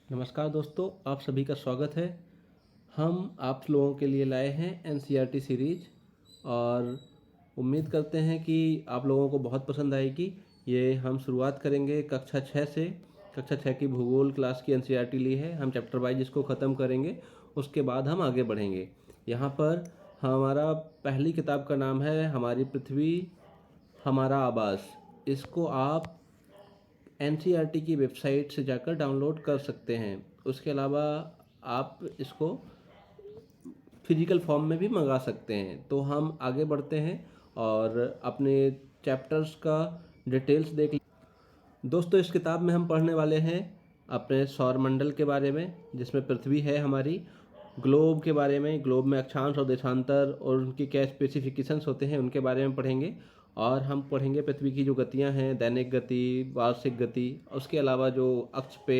नमस्कार दोस्तों, आप सभी का स्वागत है। हम आप लोगों के लिए लाए हैं एनसीईआरटी सीरीज और उम्मीद करते हैं कि आप लोगों को बहुत पसंद आएगी। ये हम शुरुआत करेंगे कक्षा 6 से। कक्षा 6 की भूगोल क्लास की एनसीईआरटी ली है, हम चैप्टर वाइज इसको ख़त्म करेंगे, उसके बाद हम आगे बढ़ेंगे। यहाँ पर हमारा पहली किताब का नाम है हमारी पृथ्वी हमारा आवास। इसको आप एनसीईआरटी की वेबसाइट से जाकर डाउनलोड कर सकते हैं। उसके अलावा आप इसको फिजिकल फॉर्म में भी मंगा सकते हैं। तो हम आगे बढ़ते हैं और अपने चैप्टर्स का डिटेल्स देख। दोस्तों, इस किताब में हम पढ़ने वाले हैं अपने सौरमंडल के बारे में, जिसमें पृथ्वी है हमारी। ग्लोब के बारे में, ग्लोब में अक्षांश और देशांतर और उनके क्या स्पेसिफिकेशंस होते हैं उनके बारे में पढ़ेंगे। और हम पढ़ेंगे पृथ्वी की जो गतियां हैं, दैनिक गति, वार्षिक गति, उसके अलावा जो अक्ष पे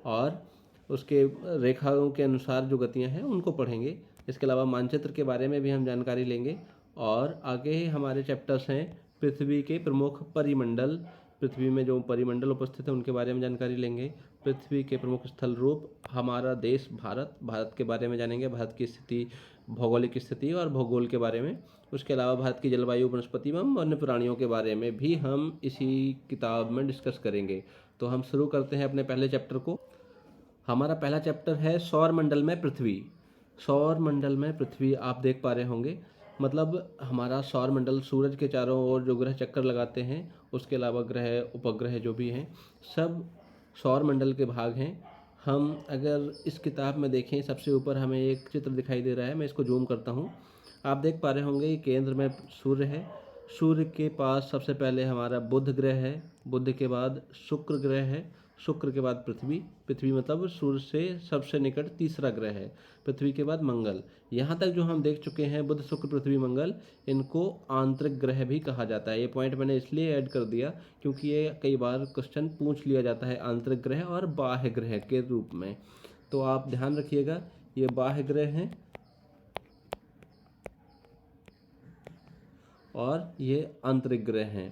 और उसके रेखाओं के अनुसार जो गतियां हैं उनको पढ़ेंगे। इसके अलावा मानचित्र के बारे में भी हम जानकारी लेंगे। और आगे हमारे चैप्टर्स हैं पृथ्वी के प्रमुख परिमंडल, पृथ्वी में जो परिमंडल उपस्थित है उनके बारे में जानकारी लेंगे। पृथ्वी के प्रमुख स्थल रूप, हमारा देश भारत, भारत के बारे में जानेंगे, भारत की स्थिति, भौगोलिक स्थिति और भूगोल के बारे में। उसके अलावा भारत की जलवायु, वनस्पति एवं वन्य प्राणियों के बारे में भी हम इसी किताब में डिस्कस करेंगे। तो हम शुरू करते हैं अपने पहले चैप्टर को। हमारा पहला चैप्टर है सौर मंडल में पृथ्वी। सौर मंडल में पृथ्वी आप देख पा रहे होंगे, मतलब हमारा सौर मंडल सूरज के चारों ओर जो ग्रह चक्कर लगाते हैं, उसके अलावा ग्रह उपग्रह जो भी हैं, सब सौर मंडल के भाग हैं। हम अगर इस किताब में देखें, सबसे ऊपर हमें एक चित्र दिखाई दे रहा है, मैं इसको जूम करता हूँ। आप देख पा रहे होंगे केंद्र में सूर्य है। सूर्य के पास सबसे पहले हमारा बुध ग्रह है, बुध के बाद शुक्र ग्रह है, शुक्र के बाद पृथ्वी, पृथ्वी मतलब सूर्य से सबसे निकट तीसरा ग्रह है, पृथ्वी के बाद मंगल। यहाँ तक जो हम देख चुके हैं बुध, शुक्र, पृथ्वी, मंगल, इनको आंतरिक ग्रह भी कहा जाता है। ये पॉइंट मैंने इसलिए ऐड कर दिया क्योंकि ये कई बार क्वेश्चन पूछ लिया जाता है आंतरिक ग्रह और बाह्य ग्रह के रूप में। तो आप ध्यान रखिएगा, ये बाह्य ग्रह हैं और ये आंतरिक ग्रह हैं।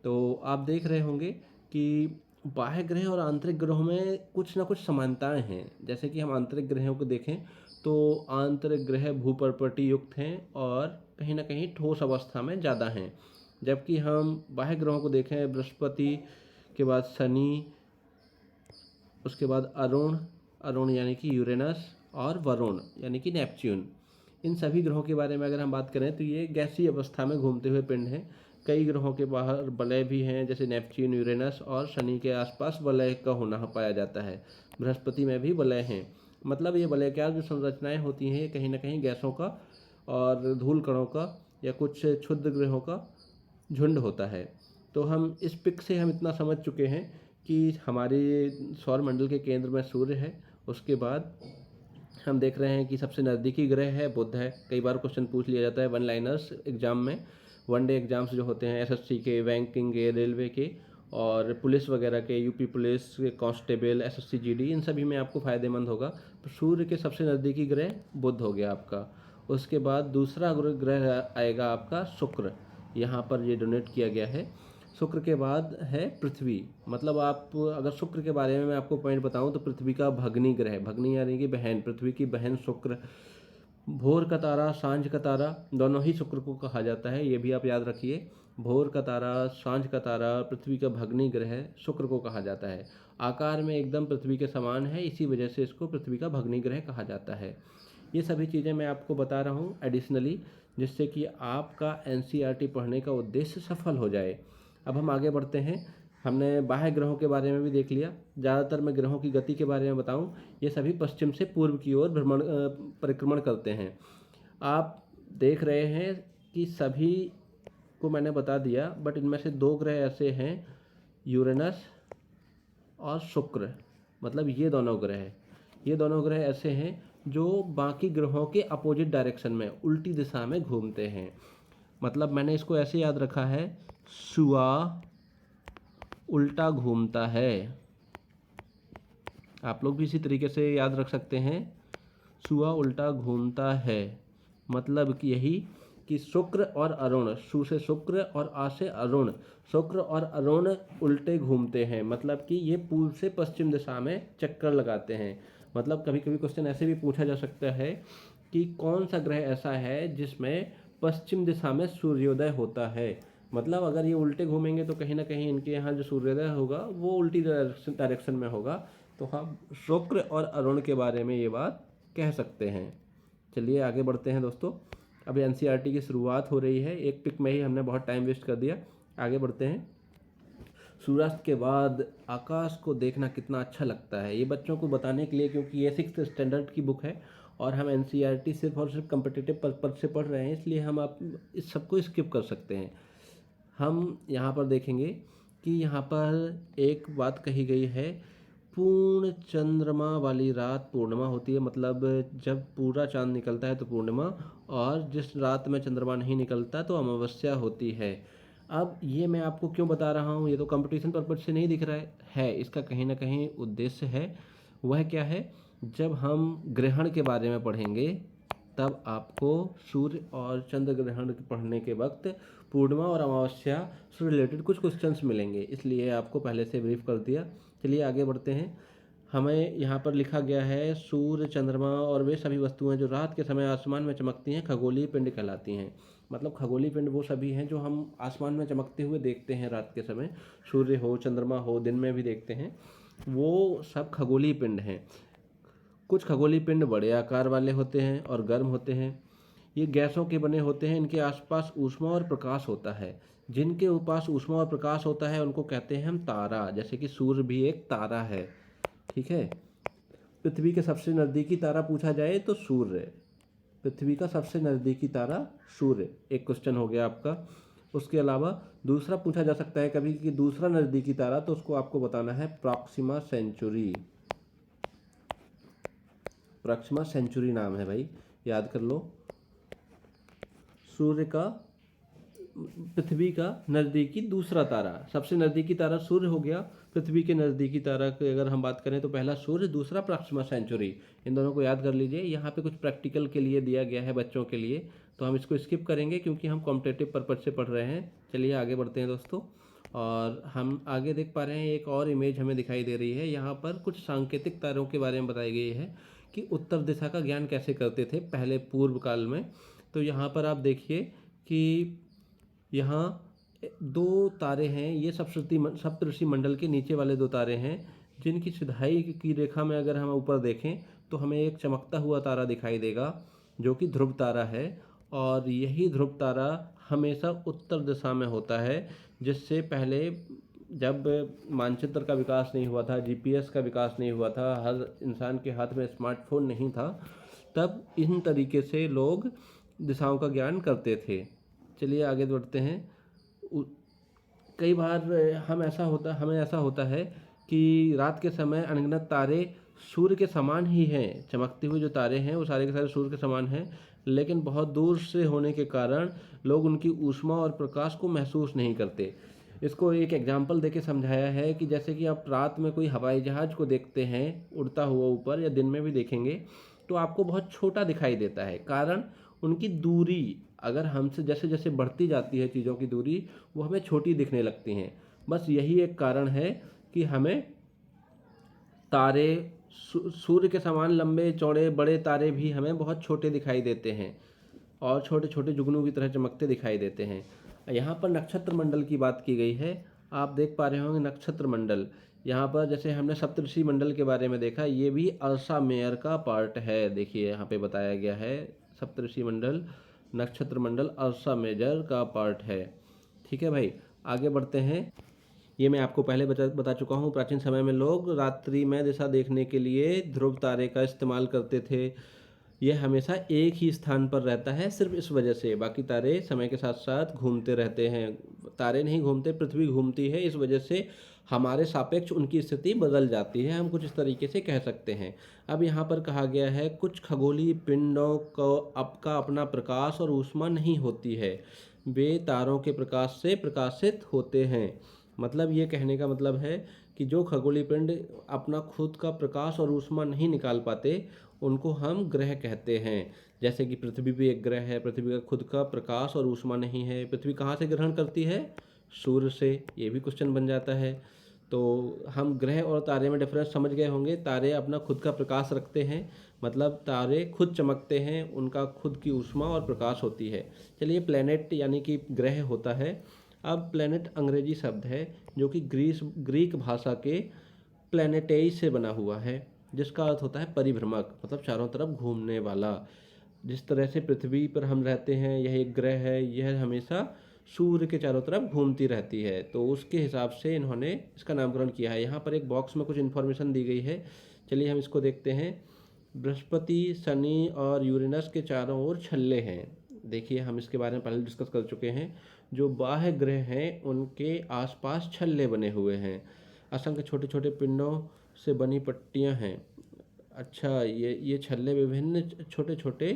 तो आप देख रहे होंगे कि बाह्य ग्रह और आंतरिक ग्रहों में कुछ ना कुछ समानताएं हैं। जैसे कि हम आंतरिक ग्रहों को देखें तो आंतरिक ग्रह भूपर्पटी युक्त हैं और कहीं ना कहीं ठोस अवस्था में ज़्यादा हैं। जबकि हम बाह्य ग्रहों को देखें, बृहस्पति के बाद शनि, उसके बाद अरुण, अरुण यानी कि यूरेनस, और वरुण यानी कि नेपच्यून, इन सभी ग्रहों के बारे में अगर हम बात करें तो ये गैसीय अवस्था में घूमते हुए पिंड हैं। कई ग्रहों के बाहर वलय भी हैं, जैसे नेपच्यून, यूरेनस और शनि के आसपास वलय का होना पाया जाता है। बृहस्पति में भी वलय हैं। मतलब ये वलयाकार जो संरचनाएं होती हैं, ये कहीं ना कहीं गैसों का और धूल कणों का या कुछ क्षुद्र ग्रहों का झुंड होता है। तो हम इस पिक से हम इतना समझ चुके हैं कि हमारे सौर मंडल के केंद्र में सूर्य है। उसके बाद हम देख रहे हैं कि सबसे नज़दीकी ग्रह है बुध है। कई बार क्वेश्चन पूछ लिया जाता है वन लाइनर्स एग्जाम में, वनडे एग्जाम्स जो होते हैं एसएससी के, बैंकिंग के, रेलवे के और पुलिस वगैरह के, यूपी पुलिस के कांस्टेबल, एसएससी जीडी, इन सभी में आपको फ़ायदेमंद होगा। तो सूर्य के सबसे नज़दीकी ग्रह बुध हो गया आपका। उसके बाद दूसरा ग्रह आएगा आपका शुक्र, यहाँ पर ये डोनेट किया गया है। शुक्र के बाद है पृथ्वी। मतलब आप अगर शुक्र के बारे में मैं आपको पॉइंट बताऊं तो पृथ्वी का भगनी ग्रह, भगनी यानी कि बहन, पृथ्वी की बहन शुक्र। भोर का तारा, सांझ का तारा, दोनों ही शुक्र को कहा जाता है, ये भी आप याद रखिए। भोर का तारा, सांझ का तारा, पृथ्वी का भगनी ग्रह शुक्र को कहा जाता है। आकार में एकदम पृथ्वी के समान है, इसी वजह से इसको पृथ्वी का भगनी ग्रह कहा जाता है। ये सभी चीज़ें मैं आपको बता रहा हूँ एडिशनली, जिससे कि आपका एनसीईआरटी पढ़ने का उद्देश्य सफल हो जाए। अब हम आगे बढ़ते हैं। हमने बाह्य ग्रहों के बारे में भी देख लिया। ज़्यादातर मैं ग्रहों की गति के बारे में बताऊं, ये सभी पश्चिम से पूर्व की ओर परिक्रमण करते हैं। आप देख रहे हैं कि सभी को मैंने बता दिया, बट इनमें से दो ग्रह ऐसे हैं, यूरेनस और शुक्र। मतलब ये दोनों ग्रह ऐसे हैं जो बाकी ग्रहों के अपोजिट डायरेक्शन में, उल्टी दिशा में घूमते हैं। मतलब मैंने इसको ऐसे याद रखा है, सुआ उल्टा घूमता है। आप लोग भी इसी तरीके से याद रख सकते हैं, सुआ उल्टा घूमता है। मतलब कि यही कि शुक्र और अरुण, शु से शुक्र और आ से अरुण, शुक्र और अरुण उल्टे घूमते हैं, मतलब कि ये पूर्व से पश्चिम दिशा में चक्कर लगाते हैं। मतलब कभी कभी क्वेश्चन ऐसे भी पूछा जा सकता है कि कौन सा ग्रह ऐसा है जिसमें पश्चिम दिशा में सूर्योदय होता है। मतलब अगर ये उल्टे घूमेंगे तो कहीं ना कहीं इनके यहाँ जो सूर्योदय होगा वो उल्टी डायरेक्शन में होगा। तो हम शुक्र और अरुण के बारे में ये बात कह सकते हैं। चलिए आगे बढ़ते हैं दोस्तों। अभी एनसीईआरटी की शुरुआत हो रही है, एक पिक में ही हमने बहुत टाइम वेस्ट कर दिया। आगे बढ़ते हैं। सूर्यास्त के बाद आकाश को देखना कितना अच्छा लगता है, ये बच्चों को बताने के लिए, क्योंकि ये 6th स्टैंडर्ड की बुक है और हम एनसीईआरटी सिर्फ और सिर्फ कम्पिटिटिव पर्पज से पढ़ रहे हैं, इसलिए हम आप इस सबको स्किप कर सकते हैं। हम यहाँ पर देखेंगे कि यहाँ पर एक बात कही गई है, पूर्ण चंद्रमा वाली रात पूर्णिमा होती है। मतलब जब पूरा चांद निकलता है तो पूर्णिमा, और जिस रात में चंद्रमा नहीं निकलता तो अमावस्या होती है। अब ये मैं आपको क्यों बता रहा हूँ, ये तो कंपटीशन पर्पज से नहीं दिख रहा है, इसका कहीं ना कहीं उद्देश्य है। वह क्या है, जब हम ग्रहण के बारे में पढ़ेंगे तब आपको सूर्य और चंद्र ग्रहण पढ़ने के वक्त पूर्णिमा और अमावस्या से रिलेटेड कुछ क्वेश्चंस मिलेंगे, इसलिए आपको पहले से ब्रीफ कर दिया। चलिए आगे बढ़ते हैं। हमें यहाँ पर लिखा गया है, सूर्य चंद्रमा और वे सभी वस्तुएं जो रात के समय आसमान में चमकती हैं खगोलीय पिंड कहलाती हैं। मतलब खगोलीय पिंड वो सभी हैं जो हम आसमान में चमकते हुए देखते हैं रात के समय, सूर्य हो चंद्रमा हो, दिन में भी देखते हैं, वो सब खगोलीय पिंड हैं। कुछ खगोलीय पिंड बड़े आकार वाले होते हैं और गर्म होते हैं। ये गैसों के बने होते हैं, इनके आसपास ऊष्मा और प्रकाश होता है। जिनके पास ऊष्मा और प्रकाश होता है उनको कहते हैं हम तारा, जैसे कि सूर्य भी एक तारा है। ठीक है। पृथ्वी के सबसे नज़दीकी तारा पूछा जाए तो सूर्य, पृथ्वी का सबसे नज़दीकी तारा सूर्य, एक क्वेश्चन हो गया आपका। उसके अलावा दूसरा पूछा जा सकता है कभी कि दूसरा नज़दीकी तारा, तो उसको आपको बताना है प्रॉक्सिमा सेंचुरी। प्रॉक्सिमा सेंचुरी नाम है भाई, याद कर लो। सूर्य का, पृथ्वी का नज़दीकी दूसरा तारा, सबसे नज़दीकी तारा सूर्य हो गया, पृथ्वी के नज़दीकी तारा की अगर हम बात करें तो पहला सूर्य, दूसरा प्रॉक्सिमा सेंचुरी। इन दोनों को याद कर लीजिए। यहाँ पे कुछ प्रैक्टिकल के लिए दिया गया है बच्चों के लिए, तो हम इसको स्किप करेंगे क्योंकि हम कॉम्पिटेटिव पर्पज से पढ़ रहे हैं। चलिए आगे बढ़ते हैं दोस्तों। और हम आगे देख पा रहे हैं एक और इमेज हमें दिखाई दे रही है। यहाँ पर कुछ सांकेतिक तारों के बारे में बताई गई है कि उत्तर दिशा का ज्ञान कैसे करते थे पहले पूर्व काल में। तो यहाँ पर आप देखिए कि यहाँ दो तारे हैं, ये सप्तऋषि मंडल के नीचे वाले दो तारे हैं, जिनकी सिधाई की रेखा में अगर हम ऊपर देखें तो हमें एक चमकता हुआ तारा दिखाई देगा जो कि ध्रुव तारा है। और यही ध्रुव तारा हमेशा उत्तर दिशा में होता है, जिससे पहले जब मानचित्र का विकास नहीं हुआ था, जीपीएस का विकास नहीं हुआ था, हर इंसान के हाथ में स्मार्टफोन नहीं था, तब इन तरीके से लोग दिशाओं का ज्ञान करते थे। चलिए आगे बढ़ते हैं। कई बार हमें ऐसा होता है कि रात के समय अनगिनत तारे सूर्य के समान ही हैं, चमकते हुए जो तारे हैं वो सारे के सारे सूर्य के समान हैं, लेकिन बहुत दूर से होने के कारण लोग उनकी ऊष्मा और प्रकाश को महसूस नहीं करते। इसको एक एग्जाम्पल देके समझाया है कि जैसे कि आप रात में कोई हवाई जहाज़ को देखते हैं उड़ता हुआ ऊपर, या दिन में भी देखेंगे तो आपको बहुत छोटा दिखाई देता है, कारण उनकी दूरी अगर हमसे जैसे जैसे बढ़ती जाती है चीज़ों की दूरी, वो हमें छोटी दिखने लगती हैं। बस यही एक कारण है कि हमें तारे सूर्य के समान लंबे चौड़े बड़े तारे भी हमें बहुत छोटे दिखाई देते हैं और छोटे छोटे जुगनू की तरह चमकते दिखाई देते हैं। यहाँ पर नक्षत्र मंडल की बात की गई है, आप देख पा रहे होंगे नक्षत्र मंडल। यहाँ पर जैसे हमने सप्तऋषि मंडल के बारे में देखा, ये भी अर्सा मेयर का पार्ट है। देखिए यहाँ पे बताया गया है सप्तऋषि मंडल, नक्षत्र मंडल अर्सा मेजर का पार्ट है। ठीक है भाई, आगे बढ़ते हैं। ये मैं आपको पहले बता चुका हूँ, प्राचीन समय में लोग रात्रि में दिशा देखने के लिए ध्रुव तारे का इस्तेमाल करते थे। यह हमेशा एक ही स्थान पर रहता है सिर्फ इस वजह से, बाकी तारे समय के साथ साथ घूमते रहते हैं। तारे नहीं घूमते, पृथ्वी घूमती है, इस वजह से हमारे सापेक्ष उनकी स्थिति बदल जाती है, हम कुछ इस तरीके से कह सकते हैं। अब यहाँ पर कहा गया है कुछ खगोलीय पिंडों को आपका अपना प्रकाश और ऊष्मा नहीं होती है, वे तारों के प्रकाश से प्रकाशित होते हैं। मतलब ये कहने का मतलब है कि जो खगोलीय पिंड अपना खुद का प्रकाश और ऊष्मा नहीं निकाल पाते, उनको हम ग्रह कहते हैं। जैसे कि पृथ्वी भी एक ग्रह है, पृथ्वी का खुद का प्रकाश और ऊष्मा नहीं है। पृथ्वी कहाँ से ग्रहण करती है? सूर्य से। ये भी क्वेश्चन बन जाता है। तो हम ग्रह और तारे में डिफरेंस समझ गए होंगे। तारे अपना खुद का प्रकाश रखते हैं, मतलब तारे खुद चमकते हैं, उनका खुद की ऊष्मा और प्रकाश होती है। चलिए, प्लेनेट यानी कि ग्रह होता है। अब प्लेनेट अंग्रेजी शब्द है जो कि ग्रीक भाषा के प्लेनेटेई से बना हुआ है, जिसका अर्थ होता है परिभ्रमक, मतलब चारों तरफ घूमने वाला। जिस तरह से पृथ्वी पर हम रहते हैं, यह एक ग्रह है, यह हमेशा सूर्य के चारों तरफ घूमती रहती है, तो उसके हिसाब से इन्होंने इसका नामकरण किया है। यहाँ पर एक बॉक्स में कुछ इन्फॉर्मेशन दी गई है, चलिए हम इसको देखते हैं। बृहस्पति, शनि और यूरेनस के चारों ओर छल्ले हैं। देखिए, हम इसके बारे में पहले डिस्कस कर चुके हैं। जो बाह्य ग्रह हैं उनके आसपास छल्ले बने हुए हैं। असंख्य छोटे छोटे पिंडों से बनी पट्टियां हैं। अच्छा, ये छल्ले विभिन्न छोटे छोटे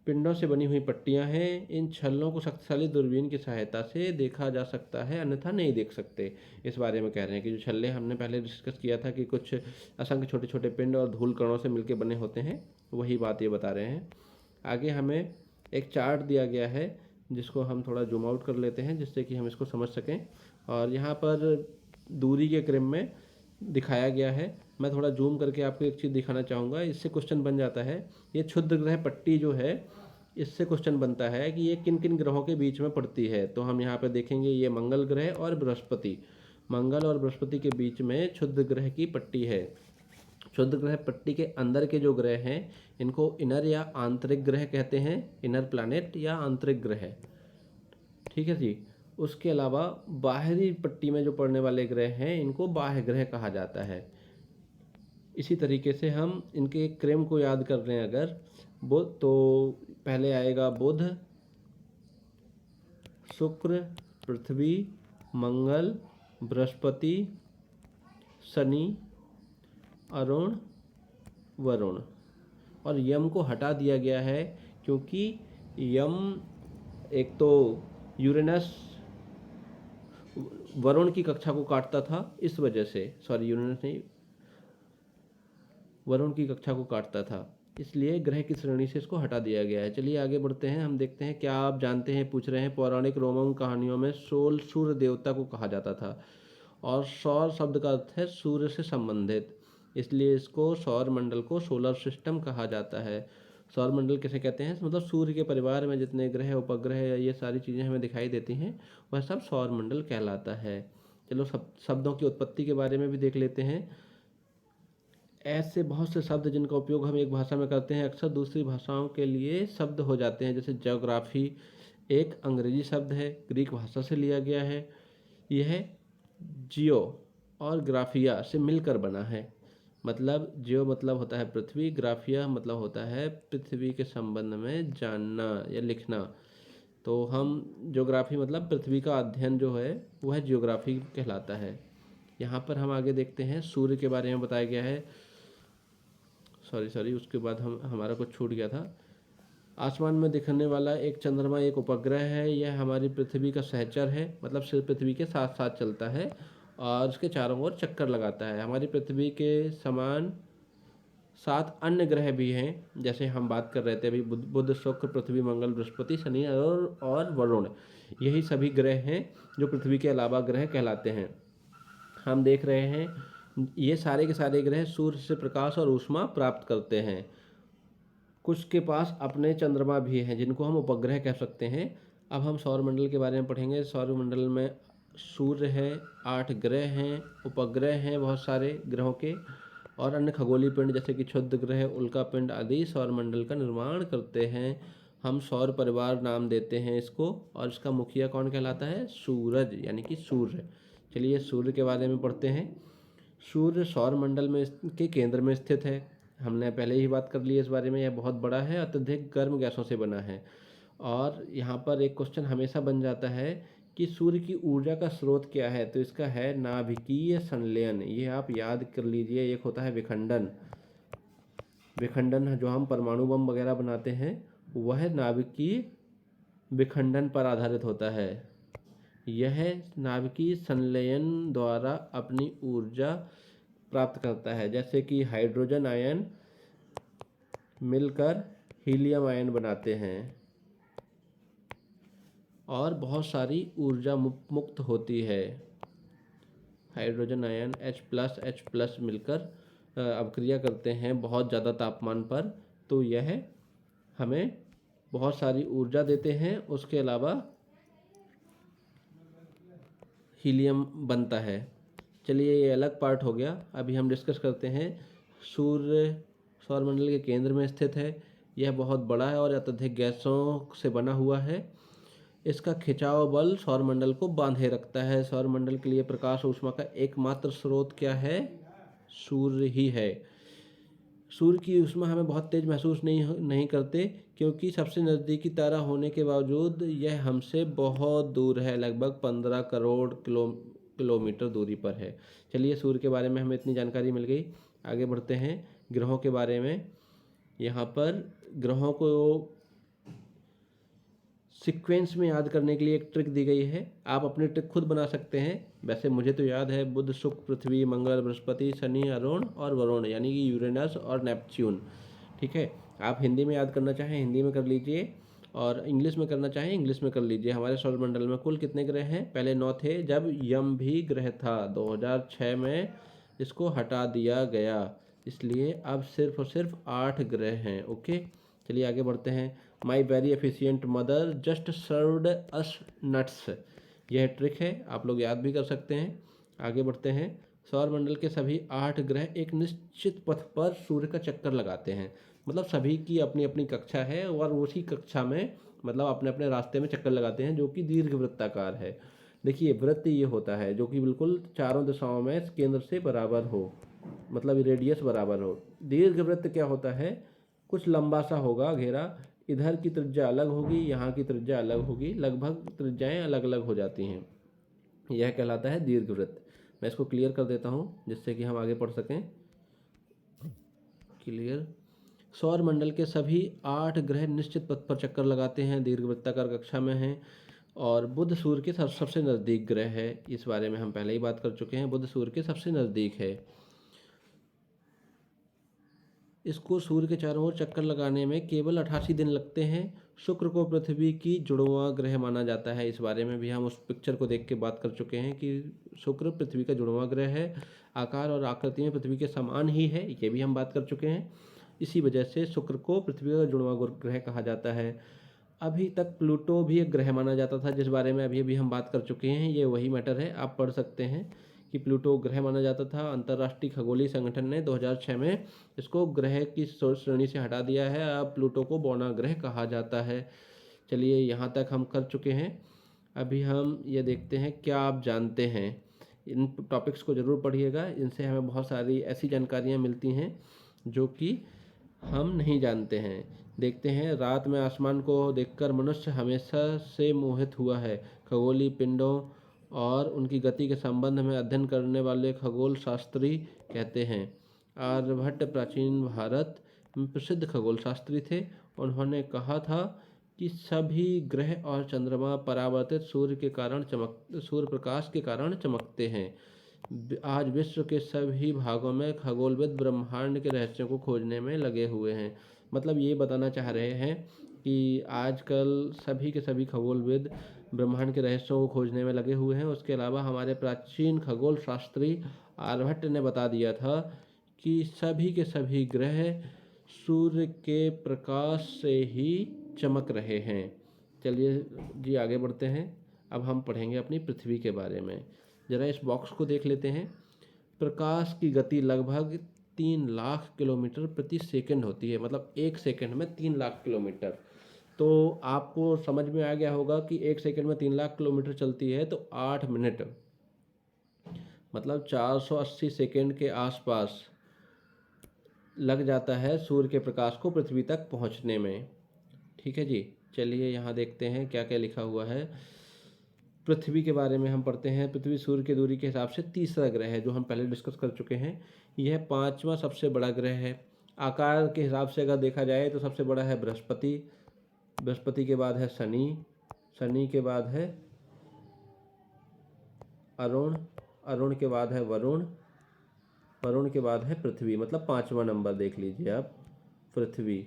पिंडों से बनी हुई पट्टियां हैं। इन छल्लों को शक्तिशाली दूरबीन की सहायता से देखा जा सकता है, अन्यथा नहीं देख सकते। इस बारे में कह रहे हैं कि जो छल्ले हमने पहले डिस्कस किया था कि कुछ असंख्य छोटे छोटे पिंड और धूल कणों से मिलकर बने होते हैं, वही बात ये बता रहे हैं। आगे हमें एक चार्ट दिया गया है, जिसको हम थोड़ा जूम आउट कर लेते हैं जिससे कि हम इसको समझ सकें। और यहाँ पर दूरी के क्रम में दिखाया गया है। मैं थोड़ा जूम करके आपको एक चीज़ दिखाना चाहूँगा, इससे क्वेश्चन बन जाता है। ये क्षुद्र ग्रह पट्टी जो है, इससे क्वेश्चन बनता है कि ये किन किन ग्रहों के बीच में पड़ती है। तो हम यहाँ पे देखेंगे, ये मंगल ग्रह और बृहस्पति, मंगल और बृहस्पति के बीच में क्षुद्र ग्रह की पट्टी है। क्षुद्र ग्रह पट्टी के अंदर के जो ग्रह हैं, इनको इनर या आंतरिक ग्रह कहते हैं, इनर प्लैनेट या आंतरिक ग्रह। ठीक है जी। उसके अलावा बाहरी पट्टी में जो पड़ने वाले ग्रह हैं, इनको बाह्य ग्रह कहा जाता है। इसी तरीके से हम इनके क्रम को याद कर रहे हैं अगर, बुध तो पहले आएगा बुध, शुक्र, पृथ्वी, मंगल, बृहस्पति, शनि, अरुण, वरुण। और यम को हटा दिया गया है क्योंकि यम एक तो यूरेनस वरुण की कक्षा को काटता था, इस वजह से, सॉरी यूरेनस नहीं, वरुण की कक्षा को काटता था, इसलिए ग्रह की श्रेणी से इसको हटा दिया गया है। चलिए आगे बढ़ते हैं, हम देखते हैं क्या आप जानते हैं, पूछ रहे हैं। पौराणिक रोमन कहानियों में सोल सूर्य देवता को कहा जाता था, और सौर शब्द का अर्थ है सूर्य से संबंधित, इसलिए इसको सौर मंडल को सोलर सिस्टम कहा जाता है। सौर मंडल किसे कहते हैं? मतलब सूर्य के परिवार में जितने ग्रह, उपग्रह, ये सारी चीज़ें हमें दिखाई देती हैं, वह सब सौर मंडल कहलाता है। चलो शब्दों की उत्पत्ति के बारे में भी देख लेते हैं। ऐसे बहुत से शब्द जिनका उपयोग हम एक भाषा में करते हैं, अक्सर दूसरी भाषाओं के लिए शब्द हो जाते हैं। जैसे ज्योग्राफी एक अंग्रेजी शब्द है, ग्रीक भाषा से लिया गया है। यह जियो और ग्राफिया से मिलकर बना है। मतलब जियो मतलब होता है पृथ्वी, ग्राफिया मतलब होता है पृथ्वी के संबंध में जानना या लिखना। तो हम ज्योग्राफी मतलब पृथ्वी का अध्ययन जो है वह ज्योग्राफी कहलाता है। यहाँ पर हम आगे देखते हैं, सूर्य के बारे में बताया गया है। सॉरी उसके बाद हमारा कुछ छूट गया था। आसमान में दिखने वाला एक चंद्रमा एक उपग्रह है। यह हमारी पृथ्वी का सहचर है, मतलब सिर्फ पृथ्वी के साथ साथ चलता है और उसके चारों ओर चक्कर लगाता है। हमारी पृथ्वी के समान 7 अन्य ग्रह भी हैं, जैसे हम बात कर रहे थे अभी, बुध, शुक्र, पृथ्वी, मंगल, बृहस्पति, शनि और वरुण। यही सभी ग्रह हैं जो पृथ्वी के अलावा ग्रह कहलाते हैं। हम देख रहे हैं ये सारे के सारे ग्रह सूर्य से प्रकाश और ऊष्मा प्राप्त करते हैं। कुछ के पास अपने चंद्रमा भी हैं जिनको हम उपग्रह कह सकते हैं। अब हम सौरमंडल के बारे में पढ़ेंगे। सौरमंडल में सूर्य है, 8 ग्रह हैं, उपग्रह हैं बहुत सारे ग्रहों के, और अन्य खगोलीय पिंड जैसे कि क्षुद्र ग्रह, उल्का पिंड आदि सौरमंडल का निर्माण करते हैं। हम सौर परिवार नाम देते हैं इसको, और इसका मुखिया कौन कहलाता है? सूरज, यानी कि सूर्य। चलिए सूर्य के बारे में पढ़ते हैं। सूर्य सौरमंडल में के केंद्र में स्थित है। हमने पहले ही बात कर ली इस बारे में। यह बहुत बड़ा है, अत्यधिक गर्म गैसों से बना है। और यहाँ पर एक क्वेश्चन हमेशा बन जाता है कि सूर्य की ऊर्जा का स्रोत क्या है? तो इसका है नाभिकीय संलयन। ये आप याद कर लीजिए। एक होता है विखंडन। विखंडन जो हम परमाणु बम वगैरह बनाते हैं, वह नाभिकीय विखंडन पर आधारित होता है। यह नाभिकीय संलयन द्वारा अपनी ऊर्जा प्राप्त करता है, जैसे कि हाइड्रोजन आयन मिलकर हीलियम आयन बनाते हैं और बहुत सारी ऊर्जा मुक्त होती है। हाइड्रोजन आयन H+ मिलकर अभिक्रिया करते हैं बहुत ज़्यादा तापमान पर, तो यह हमें बहुत सारी ऊर्जा देते हैं। उसके अलावा हीलियम बनता है। चलिए, ये अलग पार्ट हो गया। अभी हम डिस्कस करते हैं सूर्य सौरमंडल के केंद्र में स्थित है। यह बहुत बड़ा है और अत्यधिक गैसों से बना हुआ है। इसका खिंचाव बल सौरमंडल को बांधे रखता है। सौरमंडल के लिए प्रकाश ऊष्मा का एकमात्र स्रोत क्या है? सूर्य ही है। सूर्य की ऊष्मा हमें बहुत तेज महसूस नहीं करते, क्योंकि सबसे नज़दीकी तारा होने के बावजूद यह हमसे बहुत दूर है, लगभग 15 करोड़ किलोमीटर दूरी पर है। चलिए, सूर्य के बारे में हमें इतनी जानकारी मिल गई। आगे बढ़ते हैं ग्रहों के बारे में। यहाँ पर ग्रहों को सीक्वेंस में याद करने के लिए एक ट्रिक दी गई है। आप अपनी ट्रिक खुद बना सकते हैं। वैसे मुझे तो याद है बुध, शुक्र, पृथ्वी, मंगल, बृहस्पति, शनि, अरुण और वरुण, यानी कि यूरेनस और नेपच्यून। ठीक है, आप हिंदी में याद करना चाहें हिंदी में कर लीजिए, और इंग्लिश में करना चाहें इंग्लिश में कर लीजिए। हमारे सौरमंडल में कुल कितने ग्रह हैं? पहले 9 थे, जब यम भी ग्रह था। 2006 में इसको हटा दिया गया, इसलिए अब सिर्फ और सिर्फ 8 ग्रह हैं। ओके, चलिए आगे बढ़ते हैं। My very efficient mother just served us nuts. यह ट्रिक है, आप लोग याद भी कर सकते हैं। आगे बढ़ते हैं। सौरमंडल के सभी 8 ग्रह एक निश्चित पथ पर सूर्य का चक्कर लगाते हैं। मतलब सभी की अपनी अपनी कक्षा है और उसी कक्षा में मतलब अपने अपने रास्ते में चक्कर लगाते हैं, जो कि दीर्घ वृत्ताकार है। देखिए, वृत्त ये होता है जो कि बिल्कुल चारों दिशाओं में केंद्र से बराबर हो, मतलब रेडियस बराबर हो। दीर्घ वृत्त क्या होता है? कुछ लंबा सा होगा घेरा, इधर की त्रिज्या अलग होगी, यहाँ की त्रिज्या अलग होगी, लगभग त्रिज्याएं अलग अलग हो जाती हैं। यह कहलाता है दीर्घवृत्त। मैं इसको क्लियर कर देता हूँ जिससे कि हम आगे पढ़ सकें। क्लियर। सौरमंडल के सभी 8 ग्रह निश्चित पथ पर चक्कर लगाते हैं, दीर्घवृत्ताकार कक्षा में हैं, और बुध सूर्य के सबसे नज़दीक ग्रह है। इस बारे में हम पहले ही बात कर चुके हैं, बुध सूर्य के सबसे नज़दीक है। इसको सूर्य के चारों ओर चक्कर लगाने में केवल 88 दिन लगते हैं। शुक्र को पृथ्वी की जुड़वां ग्रह माना जाता है। इस बारे में भी हम उस पिक्चर को देख के बात कर चुके हैं कि शुक्र पृथ्वी का जुड़वां ग्रह है, आकार और आकृति में पृथ्वी के समान ही है, ये भी हम बात कर चुके हैं। इसी वजह से शुक्र को पृथ्वी का जुड़वां ग्रह कहा जाता है। अभी तक प्लूटो भी एक ग्रह माना जाता था, जिस बारे में अभी अभी हम बात कर चुके हैं। ये वही मैटर है, आप पढ़ सकते हैं कि प्लूटो ग्रह माना जाता था। अंतर्राष्ट्रीय खगोलीय संगठन ने 2006 में इसको ग्रह की श्रेणी से हटा दिया है। अब प्लूटो को बौना ग्रह कहा जाता है। चलिए, यहाँ तक हम कर चुके हैं। अभी हम ये देखते हैं क्या आप जानते हैं। इन टॉपिक्स को ज़रूर पढ़िएगा, इनसे हमें बहुत सारी ऐसी जानकारियाँ मिलती हैं जो कि हम नहीं जानते हैं। देखते हैं, रात में आसमान को देखकर मनुष्य हमेशा से मोहित हुआ है। खगोलीय पिंडों और उनकी गति के संबंध में अध्ययन करने वाले खगोल शास्त्री कहते हैं। आर्यभट्ट प्राचीन भारत में प्रसिद्ध खगोल शास्त्री थे। उन्होंने कहा था कि सभी ग्रह और चंद्रमा परावर्तित सूर्य प्रकाश के कारण चमकते हैं। आज विश्व के सभी भागों में खगोलविद ब्रह्मांड के रहस्यों को खोजने में लगे हुए हैं। मतलब ये बताना चाह रहे हैं कि आजकल सभी के सभी खगोलविद ब्रह्मांड के रहस्यों को खोजने में लगे हुए हैं। उसके अलावा हमारे प्राचीन खगोल शास्त्री आर्यभट्ट ने बता दिया था कि सभी के सभी ग्रह सूर्य के प्रकाश से ही चमक रहे हैं। चलिए जी, आगे बढ़ते हैं। अब हम पढ़ेंगे अपनी पृथ्वी के बारे में। ज़रा इस बॉक्स को देख लेते हैं। प्रकाश की गति लगभग 3 लाख किलोमीटर प्रति सेकंड होती है, मतलब 1 सेकंड में 3 लाख किलोमीटर। तो आपको समझ में आ गया होगा कि 1 सेकंड में 3 लाख किलोमीटर चलती है, तो 8 मिनट मतलब 480 सेकंड के आसपास लग जाता है सूर्य के प्रकाश को पृथ्वी तक पहुंचने में। ठीक है जी, चलिए यहाँ देखते हैं क्या क्या लिखा हुआ है। पृथ्वी के बारे में हम पढ़ते हैं। पृथ्वी सूर्य की दूरी के हिसाब से तीसरा ग्रह है, जो हम पहले डिस्कस कर चुके हैं। यह 5वां सबसे बड़ा ग्रह है। आकार के हिसाब से अगर देखा जाए तो सबसे बड़ा है बृहस्पति, बृहस्पति के बाद है शनि, शनि के बाद है अरुण, अरुण के बाद है वरुण, वरुण के बाद है पृथ्वी, मतलब 5वां नंबर देख लीजिए आप, पृथ्वी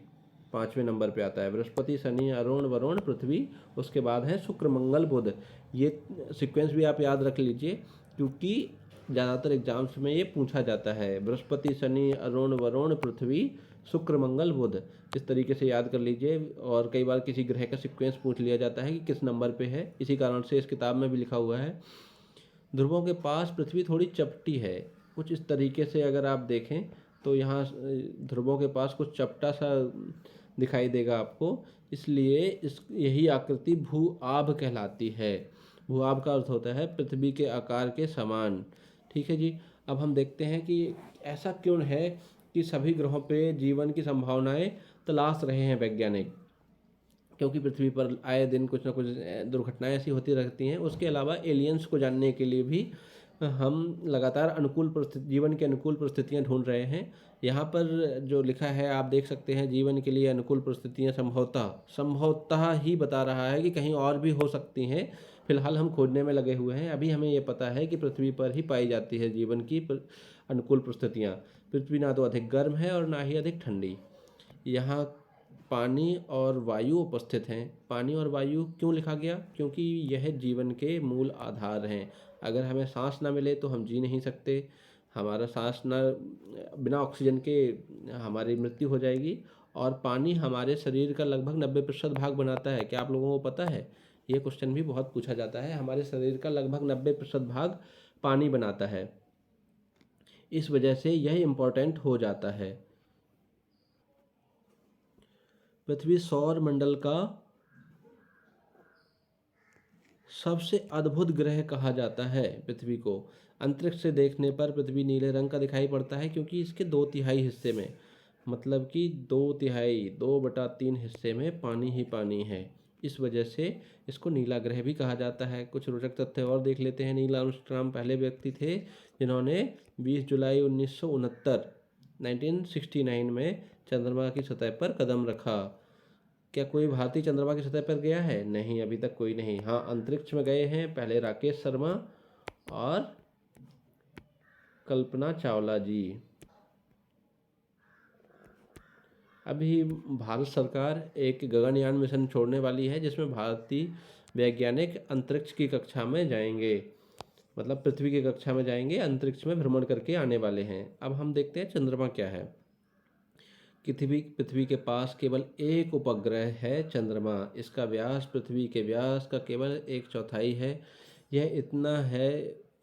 5वें नंबर पे आता है। बृहस्पति, शनि, अरुण, वरुण, पृथ्वी, उसके बाद है शुक्र, मंगल, बुध। ये सीक्वेंस भी आप याद रख लीजिए, क्योंकि ज़्यादातर एग्जाम्स में ये पूछा जाता है। बृहस्पति, शनि, अरुण, वरुण, पृथ्वी, शुक्र, मंगल, बुध, इस तरीके से याद कर लीजिए। और कई बार किसी ग्रह का सीक्वेंस पूछ लिया जाता है कि किस नंबर पे है, इसी कारण से इस किताब में भी लिखा हुआ है। ध्रुवों के पास पृथ्वी थोड़ी चपटी है, कुछ इस तरीके से अगर आप देखें तो यहाँ ध्रुवों के पास कुछ चपटा सा दिखाई देगा आपको, इसलिए इस यही आकृति भू आभ कहलाती है। भू आभ का अर्थ होता है पृथ्वी के आकार के समान। ठीक है जी। अब हम देखते हैं कि ऐसा क्यों है कि सभी ग्रहों पे जीवन की संभावनाएं तलाश रहे हैं वैज्ञानिक, क्योंकि पृथ्वी पर आए दिन कुछ ना कुछ दुर्घटनाएं ऐसी होती रहती हैं। उसके अलावा एलियंस को जानने के लिए भी हम लगातार अनुकूल परिस्थिति, जीवन के अनुकूल परिस्थितियां ढूंढ रहे हैं। यहाँ पर जो लिखा है आप देख सकते हैं, जीवन के लिए अनुकूल परिस्थितियां संभवतः संभवतः ही बता रहा है कि कहीं और भी हो सकती हैं। फिलहाल हम खोजने में लगे हुए हैं। अभी हमें ये पता है कि पृथ्वी पर ही पाई जाती है जीवन की अनुकूल परिस्थितियाँ। पृथ्वी ना तो अधिक गर्म है और ना ही अधिक ठंडी। यहाँ पानी और वायु उपस्थित हैं। पानी और वायु क्यों लिखा गया? क्योंकि यह जीवन के मूल आधार हैं। अगर हमें सांस ना मिले तो हम जी नहीं सकते। हमारा सांस ना, बिना ऑक्सीजन के हमारी मृत्यु हो जाएगी। और पानी हमारे शरीर का लगभग 90% भाग बनाता है। क्या आप लोगों को पता है? ये क्वेश्चन भी बहुत पूछा जाता है। हमारे शरीर का लगभग 90% भाग पानी बनाता है। इस वजह से यह इम्पोर्टेंट हो जाता है। पृथ्वी सौर मंडल का सबसे अद्भुत ग्रह कहा जाता है। पृथ्वी को अंतरिक्ष से देखने पर पृथ्वी नीले रंग का दिखाई पड़ता है, क्योंकि इसके 2/3 हिस्से में, मतलब कि 2/3 2/3 हिस्से में पानी ही पानी है। इस वजह से इसको नीला ग्रह भी कहा जाता है। कुछ रोचक तथ्य और देख लेते हैं। नील आर्मस्ट्रांग पहले व्यक्ति थे जिन्होंने 20 जुलाई 1969 में चंद्रमा की सतह पर कदम रखा। क्या कोई भारतीय चंद्रमा की सतह पर गया है? नहीं, अभी तक कोई नहीं। हाँ, अंतरिक्ष में गए हैं पहले राकेश शर्मा और कल्पना चावला जी। अभी भारत सरकार एक गगनयान मिशन छोड़ने वाली है, जिसमें भारतीय वैज्ञानिक अंतरिक्ष की कक्षा में जाएंगे, मतलब पृथ्वी की कक्षा में जाएंगे, अंतरिक्ष में भ्रमण करके आने वाले हैं। अब हम देखते हैं चंद्रमा क्या है। पृथ्वी के पास केवल एक उपग्रह है, चंद्रमा। इसका व्यास पृथ्वी के व्यास का केवल 1/4 है। यह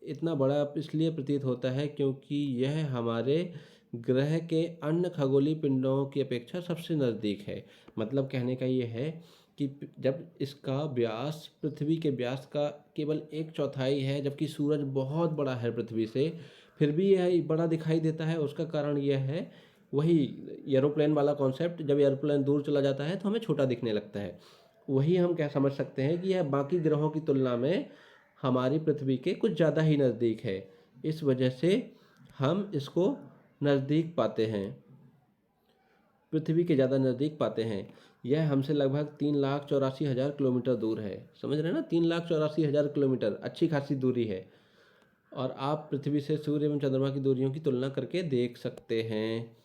इतना बड़ा इसलिए प्रतीत होता है क्योंकि यह हमारे ग्रह के अन्य खगोलीय पिंडों की अपेक्षा सबसे नज़दीक है। मतलब कहने का ये है कि जब इसका व्यास पृथ्वी के व्यास का केवल 1/4 है, जबकि सूरज बहुत बड़ा है पृथ्वी से, फिर भी यह बड़ा दिखाई देता है। उसका कारण यह है, वही एरोप्लेन वाला कॉन्सेप्ट, जब एरोप्लेन दूर चला जाता है तो हमें छोटा दिखने लगता है। वही हम क्या समझ सकते हैं कि यह बाकी ग्रहों की तुलना में हमारी पृथ्वी के कुछ ज़्यादा ही नज़दीक है। इस वजह से हम इसको नज़दीक पाते हैं, पृथ्वी के ज़्यादा नज़दीक पाते हैं। यह हमसे लगभग 3,84,000 किलोमीटर दूर है। समझ रहे हैं ना? 3,84,000 किलोमीटर अच्छी खासी दूरी है। और आप पृथ्वी से सूर्य एवं चंद्रमा की दूरियों की तुलना करके देख सकते हैं।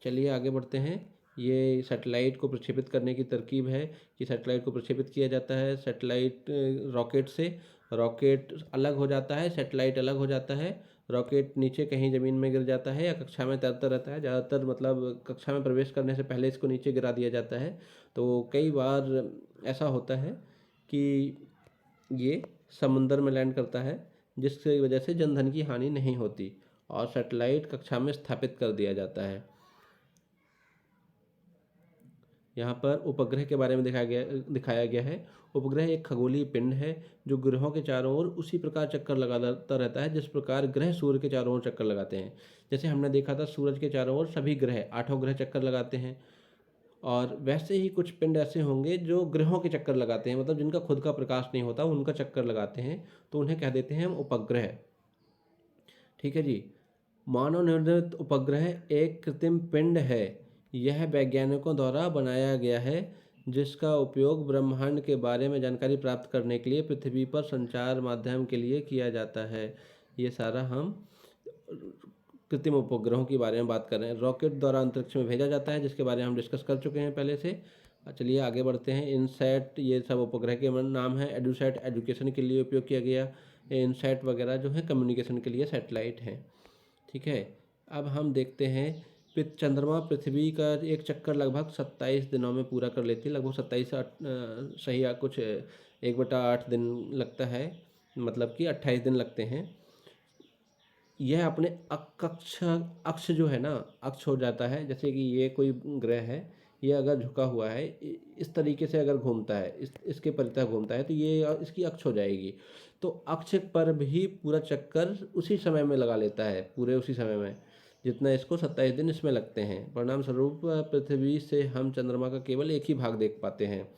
चलिए आगे बढ़ते हैं। ये सैटेलाइट को प्रक्षेपित करने की तरकीब है कि सैटेलाइट को प्रक्षेपित किया जाता है सैटेलाइट रॉकेट से। रॉकेट अलग हो जाता है, सैटेलाइट अलग हो जाता है। रॉकेट नीचे कहीं ज़मीन में गिर जाता है या कक्षा में तैरता रहता है। ज़्यादातर मतलब कक्षा में प्रवेश करने से पहले इसको नीचे गिरा दिया जाता है। तो कई बार ऐसा होता है कि ये समुंदर में लैंड करता है, जिसकी वजह से जनधन की हानि नहीं होती और सैटेलाइट कक्षा में स्थापित कर दिया जाता है। यहाँ पर उपग्रह के बारे में दिखाया गया है। उपग्रह एक खगोलीय पिंड है जो ग्रहों के चारों ओर उसी प्रकार चक्कर लगाता रहता है जिस प्रकार ग्रह सूर्य के चारों ओर चक्कर लगाते हैं। जैसे हमने देखा था सूरज के चारों ओर सभी ग्रह, 8 ग्रह चक्कर लगाते हैं, और वैसे ही कुछ पिंड ऐसे होंगे जो ग्रहों के चक्कर लगाते हैं, मतलब जिनका खुद का प्रकाश नहीं होता, उनका चक्कर लगाते हैं, तो उन्हें कह देते हैं हम उपग्रह। ठीक है जी। मानव निर्मित उपग्रह एक कृत्रिम पिंड है। यह वैज्ञानिकों द्वारा बनाया गया है जिसका उपयोग ब्रह्मांड के बारे में जानकारी प्राप्त करने के लिए पृथ्वी पर संचार माध्यम के लिए किया जाता है। ये सारा हम कृत्रिम उपग्रहों के बारे में बात कर रहे हैं। रॉकेट द्वारा अंतरिक्ष में भेजा जाता है, जिसके बारे में हम डिस्कस कर चुके हैं पहले से। चलिए आगे बढ़ते हैं। इनसैट, ये सब उपग्रह के नाम है। एडुसैट एजुकेशन के लिए उपयोग किया गया। इनसैट वगैरह जो है कम्युनिकेशन के लिए सैटेलाइट हैं। ठीक है, अब हम देखते हैं चंद्रमा पृथ्वी का एक चक्कर लगभग 27 दिनों में पूरा कर लेती है। लगभग 27 सही कुछ 1/8 दिन लगता है, मतलब कि 28 दिन लगते हैं। यह अपने अक्ष जो है ना, अक्ष हो जाता है। जैसे कि ये कोई ग्रह है, ये अगर झुका हुआ है, इस तरीके से अगर घूमता है, इसके परितः घूमता है, तो ये इसकी अक्ष हो जाएगी। तो अक्ष पर भी पूरा चक्कर उसी समय में लगा लेता है, पूरे उसी समय में जितना इसको 27 दिन इसमें लगते हैं। परिणाम स्वरूप पृथ्वी से हम चंद्रमा का केवल एक ही भाग देख पाते हैं।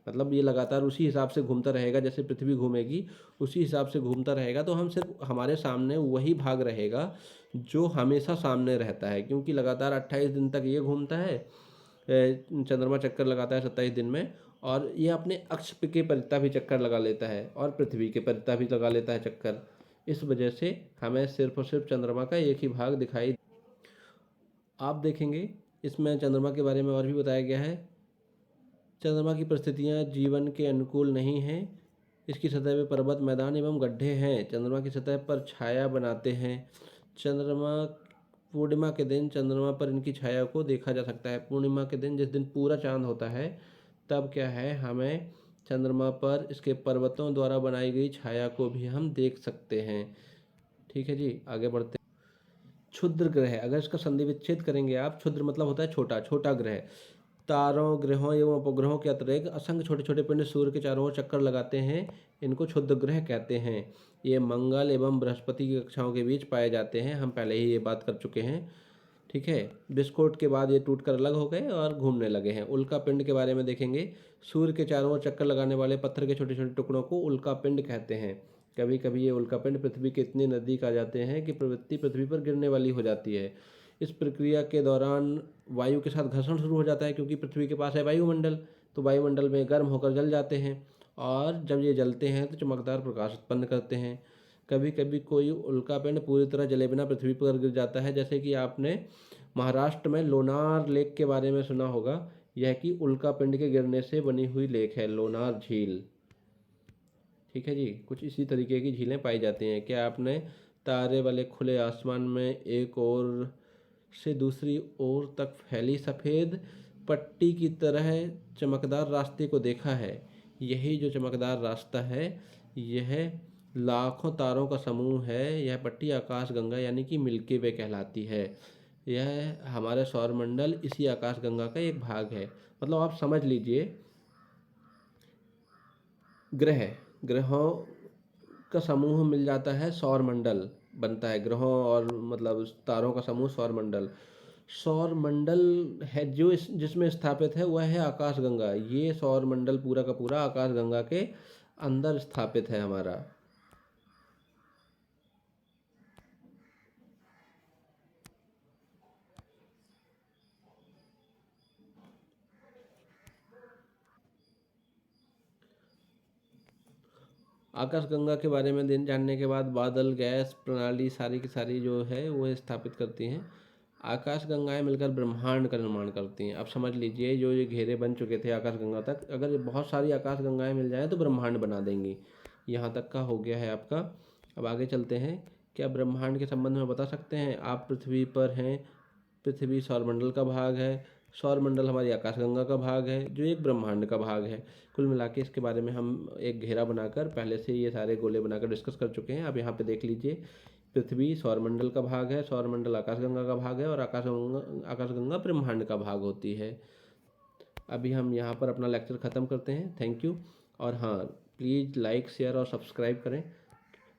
मतलब ये लगातार उसी हिसाब से घूमता रहेगा, जैसे पृथ्वी घूमेगी उसी हिसाब से घूमता रहेगा। तो हम सिर्फ हमारे सामने वही भाग रहेगा जो हमेशा सामने रहता है, क्योंकि लगातार 28 दिन तक ये घूमता है। चंद्रमा चक्कर लगाता है 27 दिन में, और ये अपने अक्ष के परितः भी चक्कर लगा लेता है और पृथ्वी के परितः भी लगा लेता है चक्कर। इस वजह से हमें सिर्फ और सिर्फ चंद्रमा का एक ही भाग दिखाई। आप देखेंगे इसमें चंद्रमा के बारे में और भी बताया गया है। चंद्रमा की परिस्थितियाँ जीवन के अनुकूल नहीं हैं। इसकी सतह पर पर्वत, मैदान एवं गड्ढे हैं। चंद्रमा की सतह पर छाया बनाते हैं। चंद्रमा पूर्णिमा के दिन चंद्रमा पर इनकी छाया को देखा जा सकता है। पूर्णिमा के दिन, जिस दिन पूरा चांद होता है, तब क्या है, हमें चंद्रमा पर इसके पर्वतों द्वारा बनाई गई छाया को भी हम देख सकते हैं। ठीक है जी, आगे बढ़ते हैं। क्षुद्र ग्रह, अगर इसका संधि विच्छेद करेंगे आप, क्षुद्र मतलब होता है छोटा, छोटा ग्रह। तारों, ग्रहों एवं उपग्रहों के अतिरिक्त असंख्य छोटे छोटे पिंड सूर्य के चारों ओर चक्कर लगाते हैं। इनको क्षुद्र ग्रह कहते हैं। ये मंगल एवं बृहस्पति की कक्षाओं के बीच पाए जाते हैं। हम पहले ही ये बात कर चुके हैं। ठीक है, विस्फोट के बाद ये टूटकर अलग हो गए और घूमने लगे हैं। उल्का पिंड के बारे में देखेंगे। सूर्य के चारों ओर चक्कर लगाने वाले पत्थर के छोटे छोटे टुकड़ों को उल्का पिंड कहते हैं। कभी कभी ये उल्का पिंड पृथ्वी के इतने नज़दीक आ जाते हैं कि प्रवृत्ति पृथ्वी पर गिरने वाली हो जाती है। इस प्रक्रिया के दौरान वायु के साथ घर्षण शुरू हो जाता है, क्योंकि पृथ्वी के पास है वायुमंडल, तो वायुमंडल में गर्म होकर जल जाते हैं, और जब ये जलते हैं तो चमकदार प्रकाश उत्पन्न करते हैं। कभी कभी कोई उल्कापिंड पूरी तरह जले बिना पृथ्वी पर गिर जाता है, जैसे कि आपने महाराष्ट्र में लोनार लेक के बारे में सुना होगा। यह कि उल्कापिंड के गिरने से बनी हुई लेक है लोनार झील। ठीक है जी, कुछ इसी तरीके की झीलें पाई जाती हैं। क्या आपने तारे वाले खुले आसमान में एक ओर से दूसरी ओर तक फैली सफ़ेद पट्टी की तरह चमकदार रास्ते को देखा है? यही जो चमकदार रास्ता है, यह लाखों तारों का समूह है। यह पट्टी आकाशगंगा यानी कि मिल्की वे कहलाती है। यह हमारे सौरमंडल इसी आकाशगंगा का एक भाग है। मतलब आप समझ लीजिए, ग्रहों का समूह मिल जाता है, सौरमंडल बनता है। ग्रहों और मतलब तारों का समूह सौरमंडल। सौरमंडल है जो जिसमें स्थापित है, वह है आकाशगंगा। ये सौरमंडल पूरा का पूरा आकाशगंगा के अंदर स्थापित है हमारा। आकाशगंगा के बारे में दिन जानने के बाद बादल, गैस प्रणाली सारी की सारी जो है वो स्थापित करती हैं। आकाशगंगाएं मिलकर ब्रह्मांड का निर्माण करती हैं। अब समझ लीजिए, जो ये घेरे बन चुके थे आकाशगंगा तक, अगर बहुत सारी आकाशगंगाएं मिल जाएं तो ब्रह्मांड बना देंगी। यहाँ तक का हो गया है आपका। अब आगे चलते हैं। क्या ब्रह्मांड के संबंध में बता सकते हैं? आप पृथ्वी पर हैं, पृथ्वी सौरमंडल का भाग है, सौरमंडल हमारी आकाशगंगा का भाग है, जो एक ब्रह्मांड का भाग है। कुल मिला के इसके बारे में हम एक घेरा बनाकर पहले से ये सारे गोले बनाकर डिस्कस कर चुके हैं। अब यहाँ पे देख लीजिए, पृथ्वी सौरमंडल का भाग है, सौरमंडल आकाशगंगा का भाग है, और आकाशगंगा ब्रह्मांड का भाग होती है। अभी हम यहाँ पर अपना लेक्चर ख़त्म करते हैं। Thank you. और हाँ, प्लीज़ लाइक, शेयर और सब्सक्राइब करें।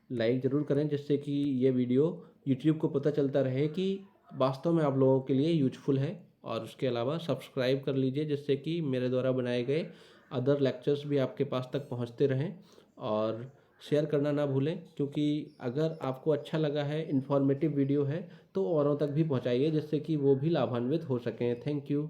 लाइक ज़रूर करें, जिससे कि ये वीडियो यूट्यूब को पता चलता रहे कि वास्तव में आप लोगों के लिए यूजफुल है। और उसके अलावा सब्सक्राइब कर लीजिए, जिससे कि मेरे द्वारा बनाए गए अदर लेक्चर्स भी आपके पास तक पहुंचते रहें। और शेयर करना ना भूलें, क्योंकि अगर आपको अच्छा लगा है, इन्फॉर्मेटिव वीडियो है, तो औरों तक भी पहुंचाइए, जिससे कि वो भी लाभान्वित हो सकें। Thank you.